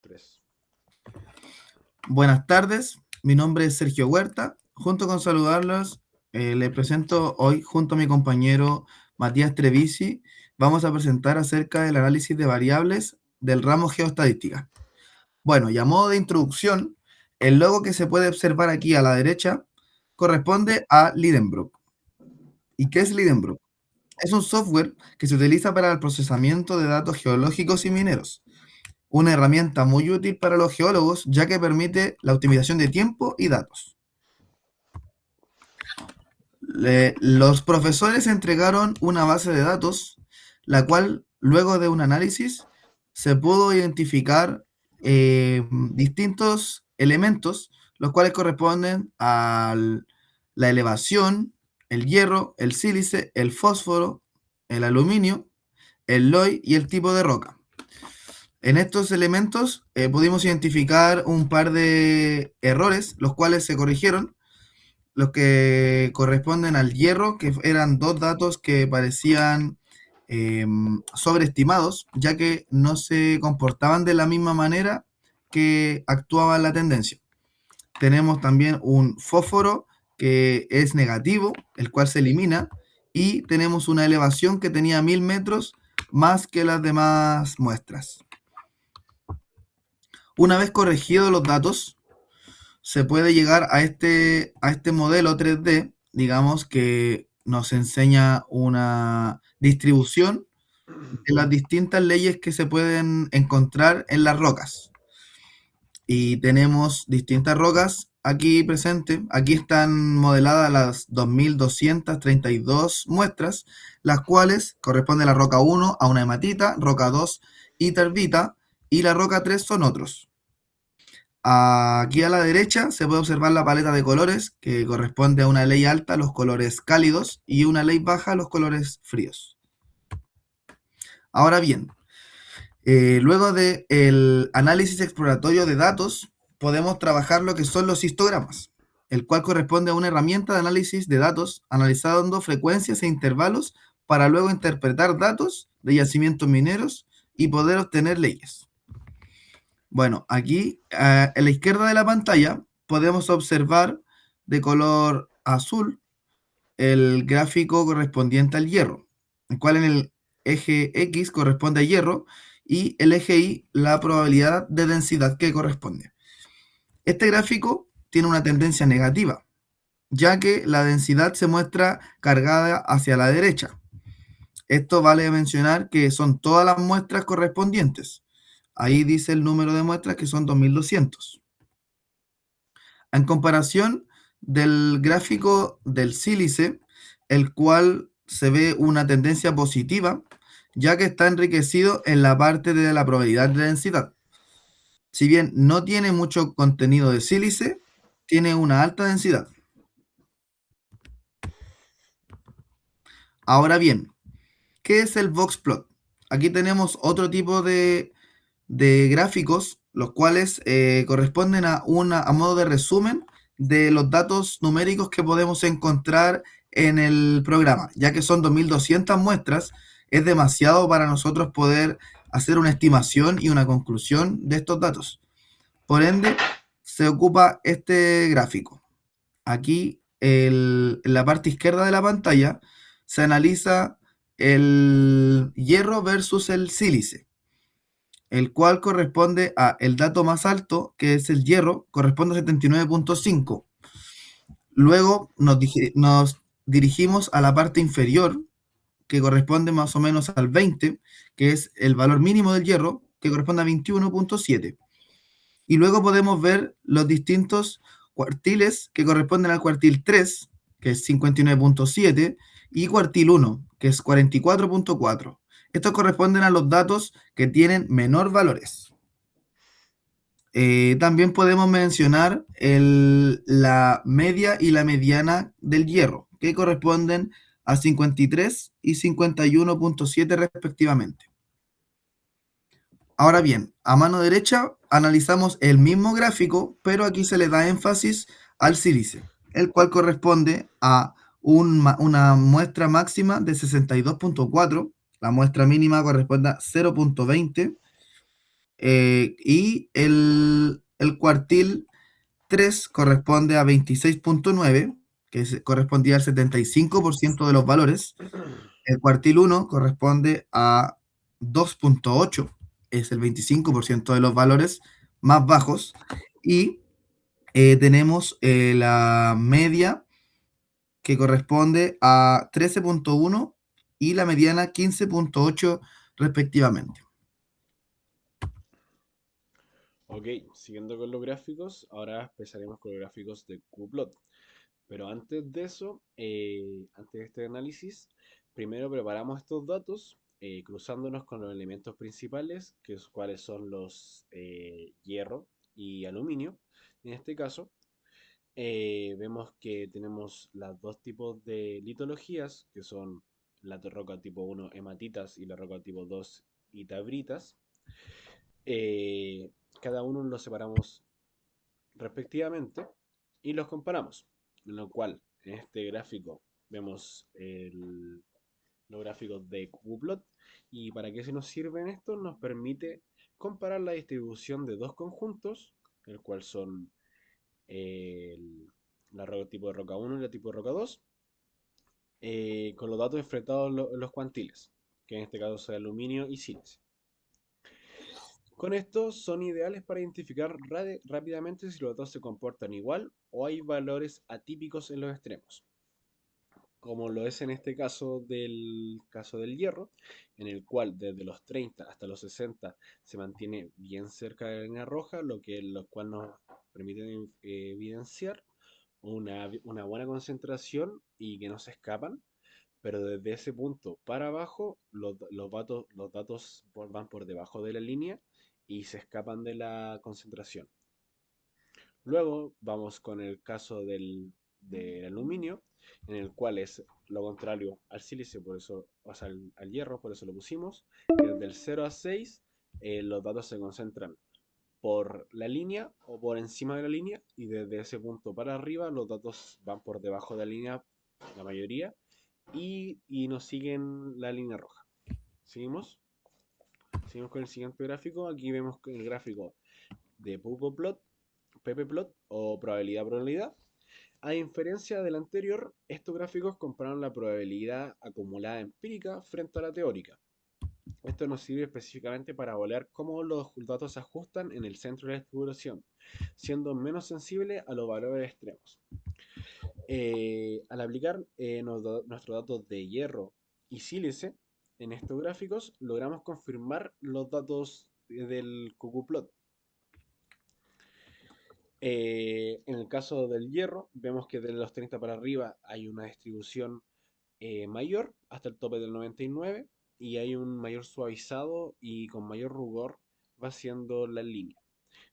Tres. Buenas tardes, mi nombre es Sergio Huerta. Junto con saludarlos, les presento hoy, junto a mi compañero Matías Trevisi, vamos a presentar acerca del análisis de variables del ramo geoestadística. Bueno, y a modo de introducción, el logo que se puede observar aquí a la derecha corresponde a Lidenbrock. ¿Y qué es Lidenbrock? Es un software que se utiliza para el procesamiento de datos geológicos y mineros. Una herramienta muy útil para los geólogos, ya que permite la optimización de tiempo y datos. Los profesores entregaron una base de datos, la cual luego de un análisis se pudo identificar distintos elementos, los cuales corresponden a la elevación, el hierro, el sílice, el fósforo, el aluminio, el loy y el tipo de roca. En estos elementos pudimos identificar un par de errores, los cuales se corrigieron, los que corresponden al hierro, que eran dos datos que parecían sobreestimados, ya que no se comportaban de la misma manera que actuaba la tendencia. Tenemos también un fósforo que es negativo, el cual se elimina, y tenemos una elevación que tenía 1000 metros más que las demás muestras. Una vez corregidos los datos, se puede llegar a este modelo 3D, digamos, que nos enseña una distribución de las distintas leyes que se pueden encontrar en las rocas. Y tenemos distintas rocas aquí presentes. Aquí están modeladas las 2232 muestras, las cuales corresponden a la roca 1 a una hematita, roca 2 iterbita y la roca 3 son otros. Aquí a la derecha se puede observar la paleta de colores que corresponde a una ley alta, los colores cálidos, y una ley baja, los colores fríos. Ahora bien, luego del análisis exploratorio de datos, podemos trabajar lo que son los histogramas, el cual corresponde a una herramienta de análisis de datos analizando frecuencias e intervalos para luego interpretar datos de yacimientos mineros y poder obtener leyes. Bueno, aquí en la izquierda de la pantalla podemos observar de color azul el gráfico correspondiente al hierro, el cual en el eje X corresponde a hierro y el eje Y la probabilidad de densidad que corresponde. Este gráfico tiene una tendencia negativa, ya que la densidad se muestra cargada hacia la derecha. Esto vale mencionar que son todas las muestras correspondientes. Ahí dice el número de muestras que son 2200. En comparación del gráfico del sílice, el cual se ve una tendencia positiva, ya que está enriquecido en la parte de la probabilidad de densidad. Si bien no tiene mucho contenido de sílice, tiene una alta densidad. Ahora bien, ¿qué es el Voxplot? Aquí tenemos otro tipo de gráficos, los cuales corresponden a modo de resumen de los datos numéricos que podemos encontrar en el programa, ya que son 2200 muestras, es demasiado para nosotros poder hacer una estimación y una conclusión de estos datos. Por ende, se ocupa este gráfico. Aquí, en la parte izquierda de la pantalla, se analiza el hierro versus el sílice, el cual corresponde a el dato más alto, que es el hierro, corresponde a 79.5. Luego nos dirigimos a la parte inferior, que corresponde más o menos al 20, que es el valor mínimo del hierro, que corresponde a 21.7. Y luego podemos ver los distintos cuartiles que corresponden al cuartil 3, que es 59.7, y cuartil 1, que es 44.4. Estos corresponden a los datos que tienen menor valores. También podemos mencionar la media y la mediana del hierro, que corresponden a 53 y 51.7 respectivamente. Ahora bien, a mano derecha analizamos el mismo gráfico, pero aquí se le da énfasis al sílice, el cual corresponde a una muestra máxima de 62.4, la muestra mínima corresponde a 0.20 Y el cuartil 3 corresponde a 26,9, correspondía al 75% de los valores. El cuartil uno corresponde a 2,8, es el 25% de los valores más bajos. Y tenemos la media, que corresponde a 13,1 y la mediana 15,8 respectivamente. Ok, siguiendo con los gráficos, ahora empezaremos con los gráficos de Qplot. Pero antes de eso, antes de este análisis, primero preparamos estos datos cruzándonos con los elementos principales, cuáles son los hierro y aluminio. En este caso, vemos que tenemos los dos tipos de litologías, que son la roca tipo 1 hematitas y la roca tipo 2 itabritas. Eh, Cada uno los separamos respectivamente y los comparamos. En lo cual, en este gráfico vemos los gráficos de Qplot. ¿Y para qué se nos sirven esto? Nos permite comparar la distribución de dos conjuntos, el cual son el, la tipo de roca 1 y la tipo de roca 2, con los datos enfrentados en los cuantiles, que en este caso son aluminio y silicio. Con esto son ideales para identificar rápidamente si los datos se comportan igual o hay valores atípicos en los extremos, como lo es en este caso del hierro, en el cual desde los 30 hasta los 60 se mantiene bien cerca de la línea roja, lo cual nos permite evidenciar una buena concentración y que no se escapan, pero desde ese punto para abajo los datos van por debajo de la línea y se escapan de la concentración. Luego vamos con el caso del aluminio, en el cual es lo contrario al silicio, por eso, o sea, al hierro, por eso lo pusimos, que desde el 0 a 6 los datos se concentran por la línea o por encima de la línea, y desde ese punto para arriba los datos van por debajo de la línea, la mayoría, y nos siguen la línea roja. ¿Seguimos? Seguimos con el siguiente gráfico. Aquí vemos el gráfico de Pupoplot, ppplot o probabilidad-probabilidad. A diferencia del anterior, estos gráficos comparan la probabilidad acumulada empírica frente a la teórica. Esto nos sirve específicamente para evaluar cómo los datos se ajustan en el centro de la distribución, siendo menos sensible a los valores extremos. Al aplicar nuestros datos de hierro y sílice en estos gráficos, logramos confirmar los datos del cucuplot. En el caso del hierro, vemos que de los 30 para arriba hay una distribución mayor hasta el tope del 99 y hay un mayor suavizado y con mayor rugor va siendo la línea.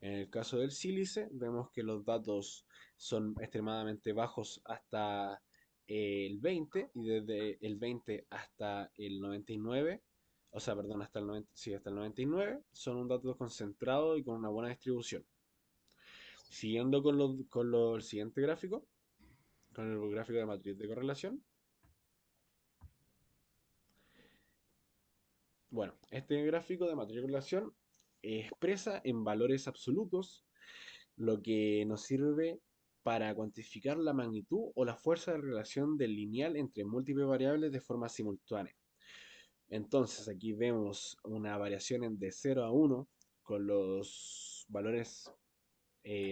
En el caso del sílice, vemos que los datos son extremadamente bajos hasta el 20 y desde el 20 hasta el 99, o sea, perdón, hasta el 90, sí, hasta el 99, son un dato concentrado y con una buena distribución. Siguiendo el siguiente gráfico, con el gráfico de matriz de correlación. Bueno, este gráfico de matriz de correlación expresa en valores absolutos lo que nos sirve para cuantificar la magnitud o la fuerza de relación del lineal entre múltiples variables de forma simultánea. Entonces aquí vemos una variación de 0 a 1 con los valores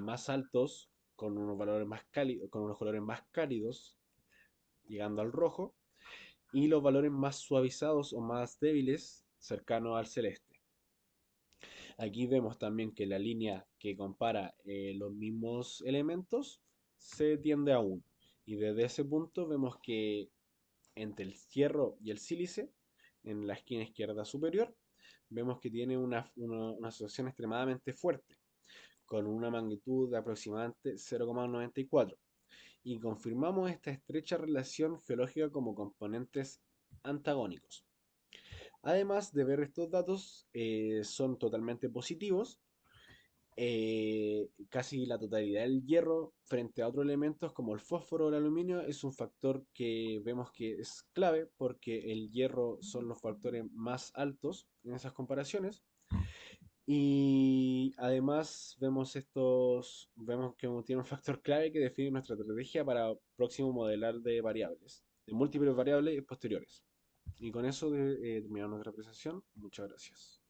más altos, con unos valores más cálidos, con unos colores más cálidos, llegando al rojo, y los valores más suavizados o más débiles, cercanos al celeste. Aquí vemos también que la línea que compara los mismos elementos se tiende a 1. Y desde ese punto vemos que entre el hierro y el sílice, en la esquina izquierda superior, vemos que tiene una asociación extremadamente fuerte, con una magnitud de aproximadamente 0,94. Y confirmamos esta estrecha relación geológica como componentes antagónicos. Además de ver estos datos, son totalmente positivos. Casi la totalidad del hierro frente a otros elementos como el fósforo o el aluminio es un factor que vemos que es clave porque el hierro son los factores más altos en esas comparaciones. Y además vemos que tiene un factor clave que define nuestra estrategia para próximo modelar de variables, de múltiples variables posteriores. Y con eso terminamos nuestra presentación. Muchas gracias.